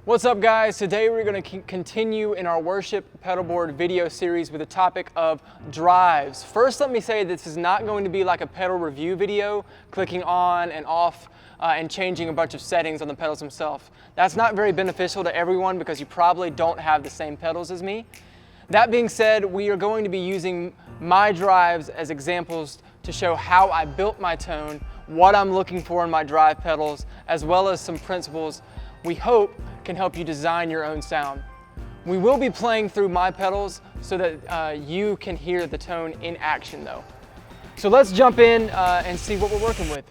What's up, guys? Today we're going to continue in our worship pedalboard video series with the topic of drives. First, let me say this is not going to be like a pedal review video, clicking on and off and changing a bunch of settings on the pedals themselves. That's not very beneficial to everyone because you probably don't have the same pedals as me. That being said, we are going to be using my drives as examples to show how I built my tone, what I'm looking for in my drive pedals, as well as some principles we hope can help you design your own sound. We will be playing through my pedals so that you can hear the tone in action though. So let's jump in and see what we're working with.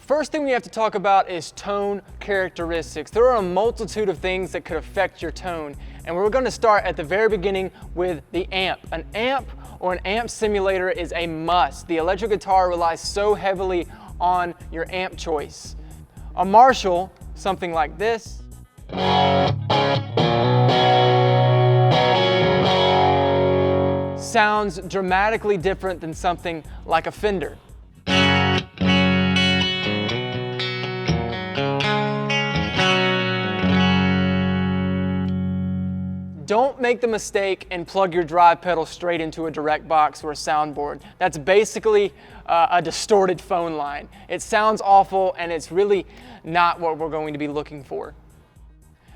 First thing we have to talk about is tone characteristics. There are a multitude of things that could affect your tone, and we're going to start at the very beginning with the amp. An amp or an amp simulator is a must. The electric guitar relies so heavily on your amp choice. A Marshall, something like this, sounds dramatically different than something like a Fender. Don't make the mistake and plug your drive pedal straight into a direct box or a soundboard. That's basically a distorted phone line. It sounds awful and it's really not what we're going to be looking for.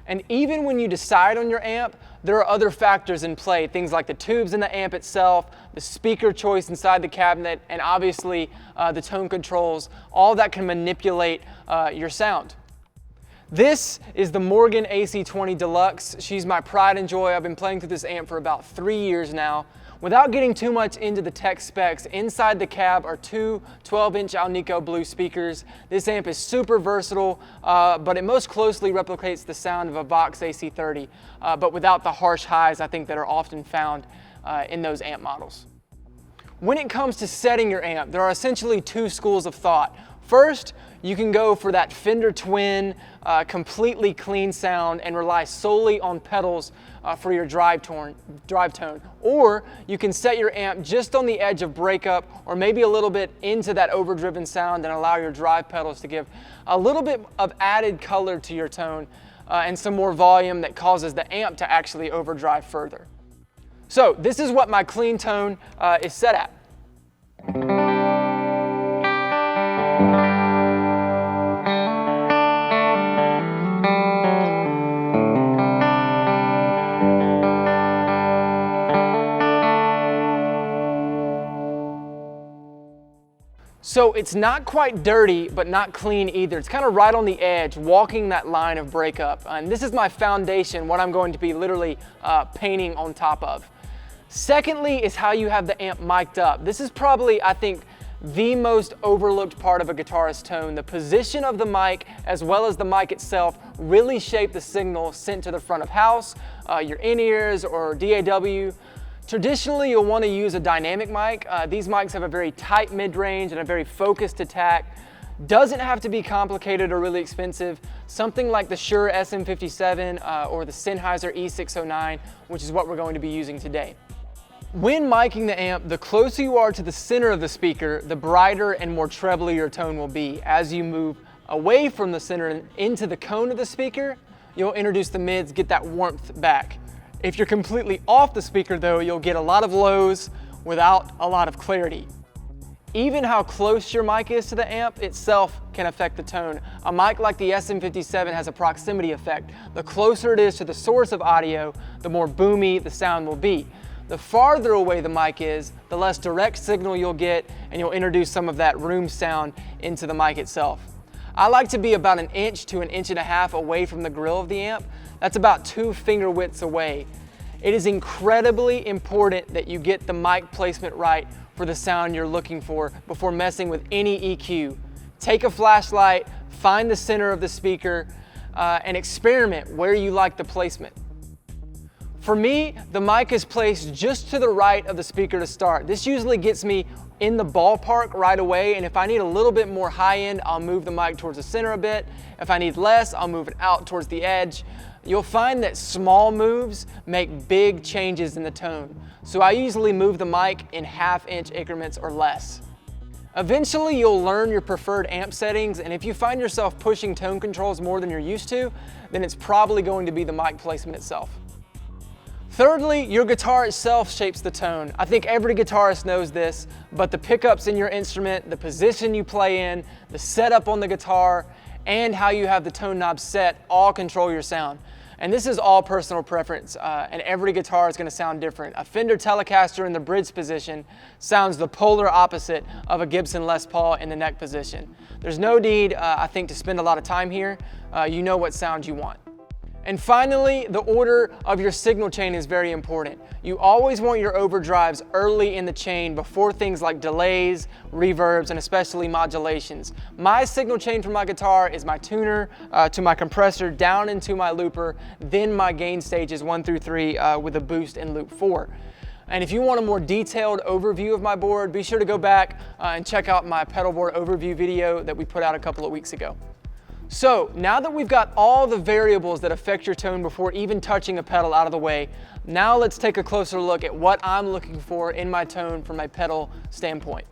And even when you decide on your amp, there are other factors in play, things like the tubes in the amp itself, the speaker choice inside the cabinet, and obviously the tone controls. All that can manipulate your sound. This is the Morgan AC20 Deluxe. She's my pride and joy. I've been playing through this amp for about 3 years now. Without getting too much into the tech specs, inside the cab are two 12-inch Alnico Blue speakers. This amp is super versatile, but it most closely replicates the sound of a Vox AC30, but without the harsh highs I think that are often found in those amp models. When it comes to setting your amp, there are essentially two schools of thought. First, you can go for that Fender Twin, completely clean sound and rely solely on pedals for your drive tone. Or you can set your amp just on the edge of breakup or maybe a little bit into that overdriven sound and allow your drive pedals to give a little bit of added color to your tone and some more volume that causes the amp to actually overdrive further. So this is what my clean tone is set at. So it's not quite dirty, but not clean either. It's kind of right on the edge, walking that line of breakup. And this is my foundation, what I'm going to be literally painting on top of. Secondly is how you have the amp mic'd up. This is probably, I think, the most overlooked part of a guitarist's tone. The position of the mic, as well as the mic itself, really shape the signal sent to the front of house, your in-ears or DAW. Traditionally, you'll want to use a dynamic mic. These mics have a very tight mid-range and a very focused attack. Doesn't have to be complicated or really expensive. Something like the Shure SM57 or the Sennheiser E609, which is what we're going to be using today. When miking the amp, the closer you are to the center of the speaker, the brighter and more trebly your tone will be. As you move away from the center and into the cone of the speaker, you'll introduce the mids, get that warmth back. If you're completely off the speaker though, you'll get a lot of lows without a lot of clarity. Even how close your mic is to the amp itself can affect the tone. A mic like the SM57 has a proximity effect. The closer it is to the source of audio, the more boomy the sound will be. The farther away the mic is, the less direct signal you'll get, and you'll introduce some of that room sound into the mic itself. I like to be about 1 inch to 1.5 inches away from the grill of the amp. That's about 2 finger widths away. It is incredibly important that you get the mic placement right for the sound you're looking for before messing with any EQ. Take a flashlight, find the center of the speaker, and experiment where you like the placement. For me, the mic is placed just to the right of the speaker to start. This usually gets me in the ballpark right away, and if I need a little bit more high end, I'll move the mic towards the center a bit. If I need less, I'll move it out towards the edge. You'll find that small moves make big changes in the tone. So I usually move the mic in 1/2 inch increments or less. Eventually, you'll learn your preferred amp settings, and if you find yourself pushing tone controls more than you're used to, then it's probably going to be the mic placement itself. Thirdly, your guitar itself shapes the tone. I think every guitarist knows this, but the pickups in your instrument, the position you play in, the setup on the guitar, and how you have the tone knob set all control your sound. And this is all personal preference, and every guitar is going to sound different. A Fender Telecaster in the bridge position sounds the polar opposite of a Gibson Les Paul in the neck position. There's no need, I think, to spend a lot of time here. You know what sound you want. And finally, the order of your signal chain is very important. You always want your overdrives early in the chain before things like delays, reverbs, and especially modulations. My signal chain for my guitar is my tuner to my compressor down into my looper, then my gain stages 1 through 3 with a boost in loop 4. And if you want a more detailed overview of my board, be sure to go back and check out my Pedalboard overview video that we put out a couple of weeks ago. So now that we've got all the variables that affect your tone before even touching a pedal out of the way, now let's take a closer look at what I'm looking for in my tone from a pedal standpoint.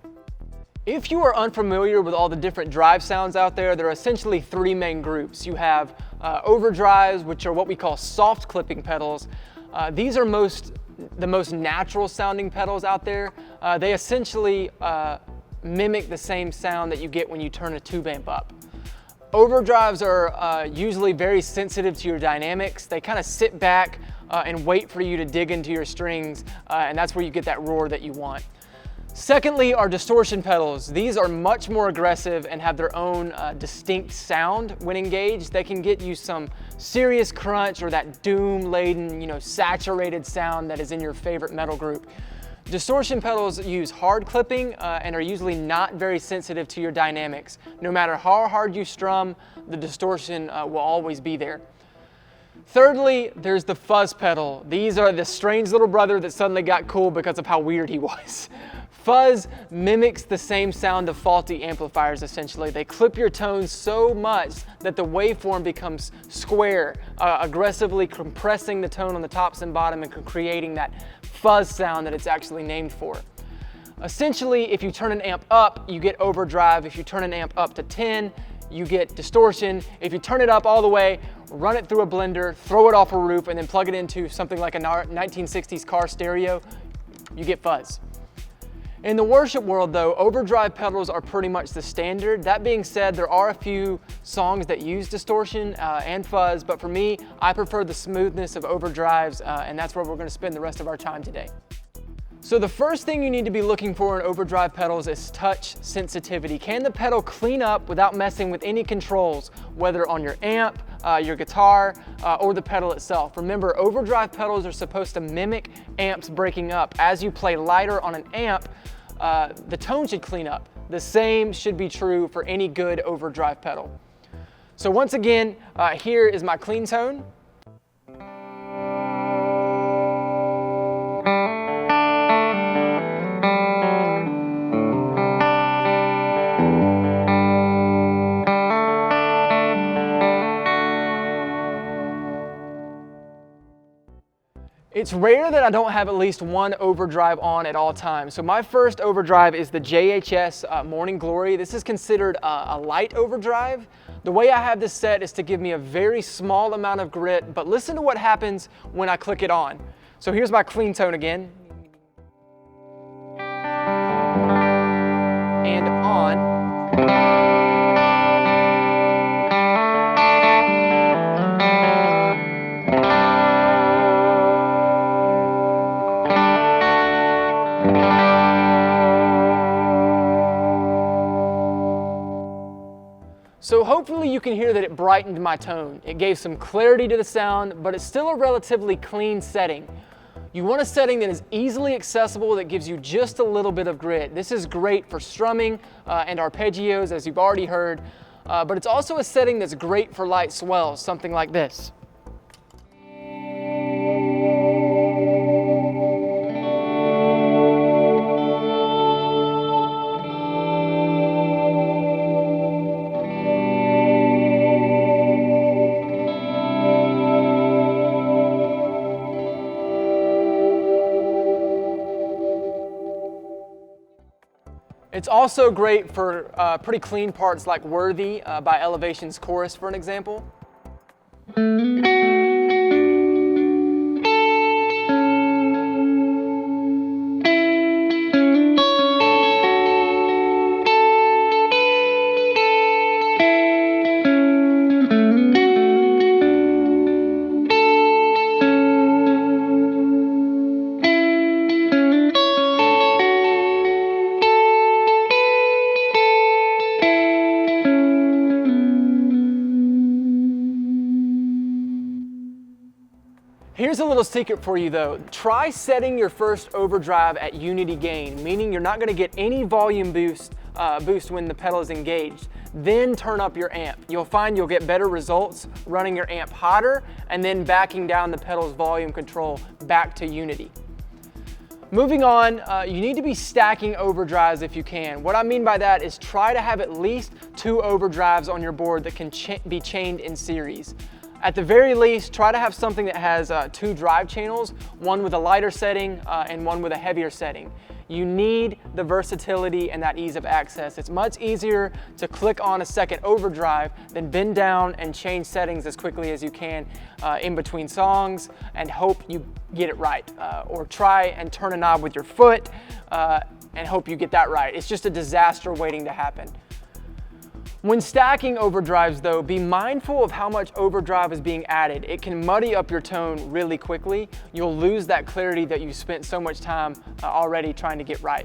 If you are unfamiliar with all the different drive sounds out there, there are essentially 3 main groups. You have overdrives, which are what we call soft clipping pedals. These are the most natural sounding pedals out there. They essentially mimic the same sound that you get when you turn a tube amp up. Overdrives are usually very sensitive to your dynamics. They kind of sit back and wait for you to dig into your strings, and that's where you get that roar that you want. Secondly are distortion pedals. These are much more aggressive and have their own distinct sound when engaged. They can get you some serious crunch or that doom-laden, saturated sound that is in your favorite metal group. Distortion pedals use hard clipping and are usually not very sensitive to your dynamics. No matter how hard you strum, the distortion will always be there. Thirdly, there's the fuzz pedal. These are the strange little brother that suddenly got cool because of how weird he was. Fuzz mimics the same sound of faulty amplifiers, essentially. They clip your tones so much that the waveform becomes square, aggressively compressing the tone on the tops and bottom and creating that fuzz sound that it's actually named for. Essentially, if you turn an amp up, you get overdrive. If you turn an amp up to 10, you get distortion. If you turn it up all the way, run it through a blender, throw it off a roof, and then plug it into something like a 1960s car stereo, you get fuzz. In the worship world though, overdrive pedals are pretty much the standard. That being said, there are a few songs that use distortion and fuzz, but for me, I prefer the smoothness of overdrives, and that's where we're going to spend the rest of our time today. So the first thing you need to be looking for in overdrive pedals is touch sensitivity. Can the pedal clean up without messing with any controls, whether on your amp, your guitar, or the pedal itself? Remember, overdrive pedals are supposed to mimic amps breaking up. As you play lighter on an amp, the tone should clean up. The same should be true for any good overdrive pedal. So once again, here is my clean tone. It's rare that I don't have at least one overdrive on at all times. So my first overdrive is the JHS Morning Glory. This is considered a light overdrive. The way I have this set is to give me a very small amount of grit, but listen to what happens when I click it on. So here's my clean tone again. And on. So hopefully you can hear that it brightened my tone. It gave some clarity to the sound, but it's still a relatively clean setting. You want a setting that is easily accessible, that gives you just a little bit of grit. This is great for strumming and arpeggios, as you've already heard, but it's also a setting that's great for light swells, something like this. It's also great for pretty clean parts like Worthy by Elevation's chorus, for an example. Here's a little secret for you though. Try setting your first overdrive at unity gain, meaning you're not going to get any volume boost when the pedal is engaged. Then turn up your amp. You'll find you'll get better results running your amp hotter and then backing down the pedal's volume control back to unity. Moving on, you need to be stacking overdrives if you can. What I mean by that is try to have at least 2 overdrives on your board that can be chained in series. At the very least, try to have something that has 2 drive channels, one with a lighter setting and one with a heavier setting. You need the versatility and that ease of access. It's much easier to click on a second overdrive than bend down and change settings as quickly as you can in between songs and hope you get it right. Or try and turn a knob with your foot and hope you get that right. It's just a disaster waiting to happen. When stacking overdrives though, be mindful of how much overdrive is being added. It can muddy up your tone really quickly. You'll lose that clarity that you spent so much time already trying to get right.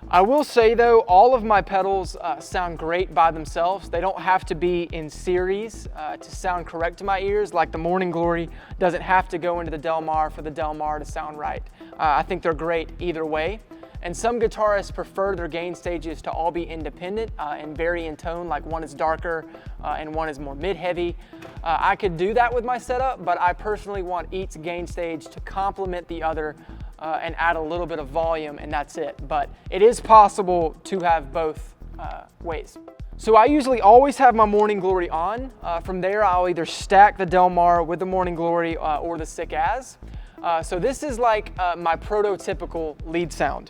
I will say though, all of my pedals sound great by themselves. They don't have to be in series to sound correct to my ears, like the Morning Glory doesn't have to go into the Del Mar for the Del Mar to sound right. I think they're great either way. And some guitarists prefer their gain stages to all be independent and vary in tone, like one is darker and one is more mid-heavy. I could do that with my setup, but I personally want each gain stage to complement the other and add a little bit of volume, and that's it. But it is possible to have both ways. So I usually always have my Morning Glory on. From there, I'll either stack the Del Mar with the Morning Glory or the Sick As. So this is like my prototypical lead sound.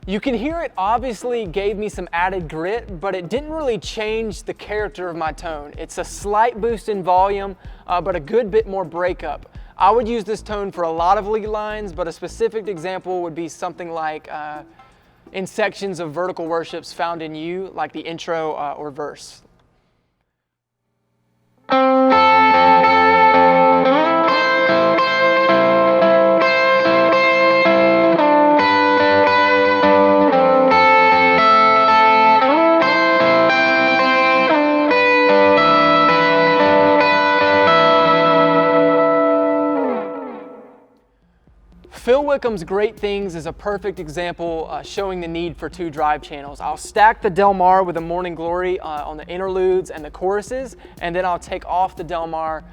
You can hear it obviously gave me some added grit, but it didn't really change the character of my tone. It's a slight boost in volume, but a good bit more breakup. I would use this tone for a lot of lead lines, but a specific example would be something like in sections of Vertical Worships Found in You, like the intro or verse. Phil Wickham's Great Things is a perfect example showing the need for 2 drive channels. I'll stack the Del Mar with the Morning Glory on the interludes and the choruses, and then I'll take off the Del Mar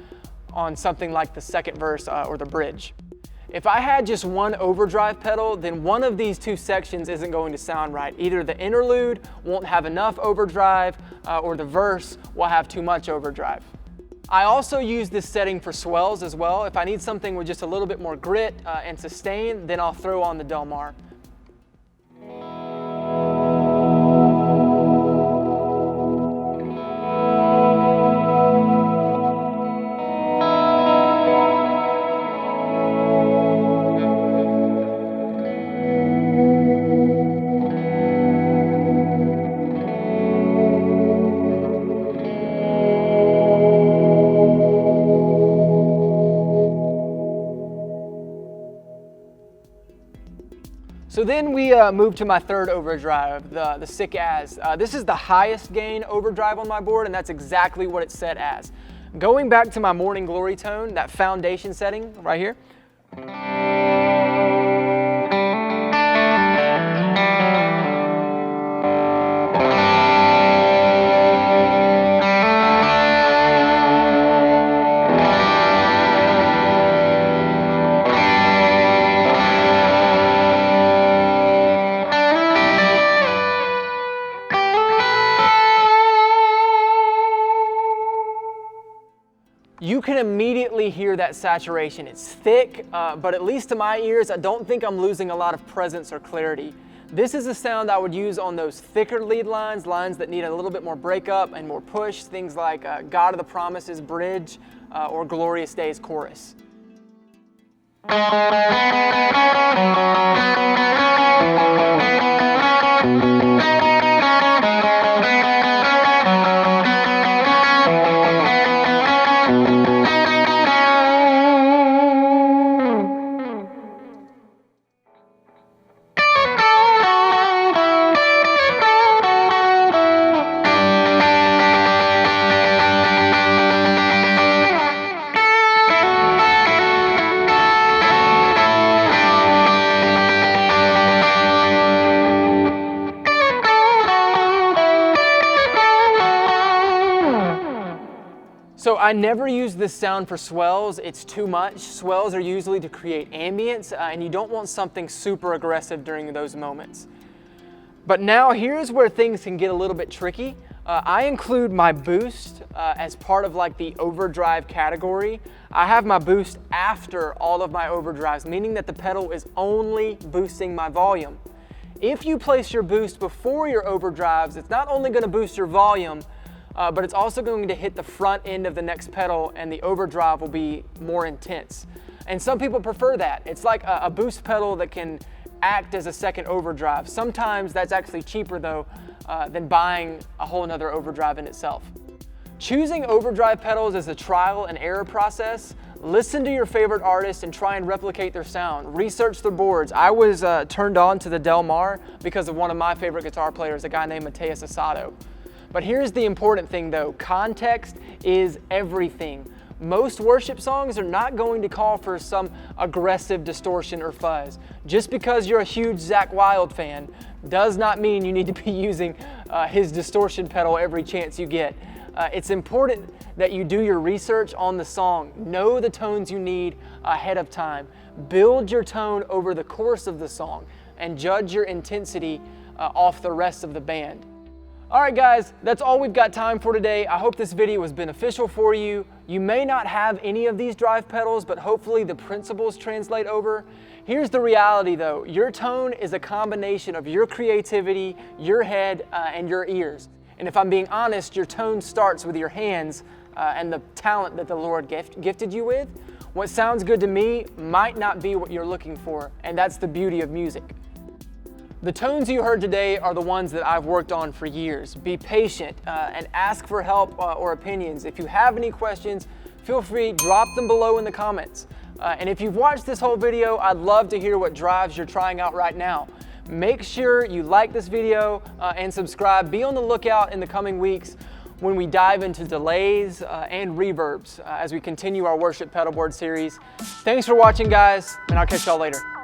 on something like the second verse or the bridge. If I had just one overdrive pedal, then one of these 2 sections isn't going to sound right. Either the interlude won't have enough overdrive or the verse will have too much overdrive. I also use this setting for swells as well. If I need something with just a little bit more grit and sustain, then I'll throw on the Del Mar. So then we move to my third overdrive, the Sick As. This is the highest gain overdrive on my board, and that's exactly what it's set as. Going back to my Morning Glory tone, that foundation setting right here. you can immediately hear that saturation. It's thick, but at least to my ears, I don't think I'm losing a lot of presence or clarity. This is a sound I would use on those thicker lead lines, lines that need a little bit more breakup and more push, things like God of the Promises bridge or Glorious Days chorus. So I never use this sound for swells. It's too much. Swells are usually to create ambience, and you don't want something super aggressive during those moments. But now here's where things can get a little bit tricky. I include my boost as part of like the overdrive category. I have my boost after all of my overdrives, meaning that the pedal is only boosting my volume. If you place your boost before your overdrives, it's not only going to boost your volume, but it's also going to hit the front end of the next pedal, and the overdrive will be more intense. And some people prefer that. It's like a boost pedal that can act as a second overdrive. Sometimes that's actually cheaper though than buying a whole nother overdrive in itself. Choosing overdrive pedals is a trial and error process. Listen to your favorite artists and try and replicate their sound. Research their boards. I was turned on to the Del Mar because of one of my favorite guitar players, a guy named Mateus Asado. But here's the important thing though, context is everything. Most worship songs are not going to call for some aggressive distortion or fuzz. Just because you're a huge Zakk Wylde fan does not mean you need to be using his distortion pedal every chance you get. It's important that you do your research on the song. Know the tones you need ahead of time. Build your tone over the course of the song and judge your intensity off the rest of the band. All right guys, that's all we've got time for today. I hope this video was beneficial for you. You may not have any of these drive pedals, but hopefully the principles translate over. Here's the reality though, your tone is a combination of your creativity, your head, and your ears. And if I'm being honest, your tone starts with your hands and the talent that the Lord gifted you with. What sounds good to me might not be what you're looking for, and that's the beauty of music. The tones you heard today are the ones that I've worked on for years. Be patient and ask for help or opinions. If you have any questions, feel free, drop them below in the comments. And if you've watched this whole video, I'd love to hear what drives you're trying out right now. Make sure you like this video and subscribe. Be on the lookout in the coming weeks when we dive into delays and reverbs as we continue our Worship Pedalboard series. Thanks for watching guys, and I'll catch y'all later.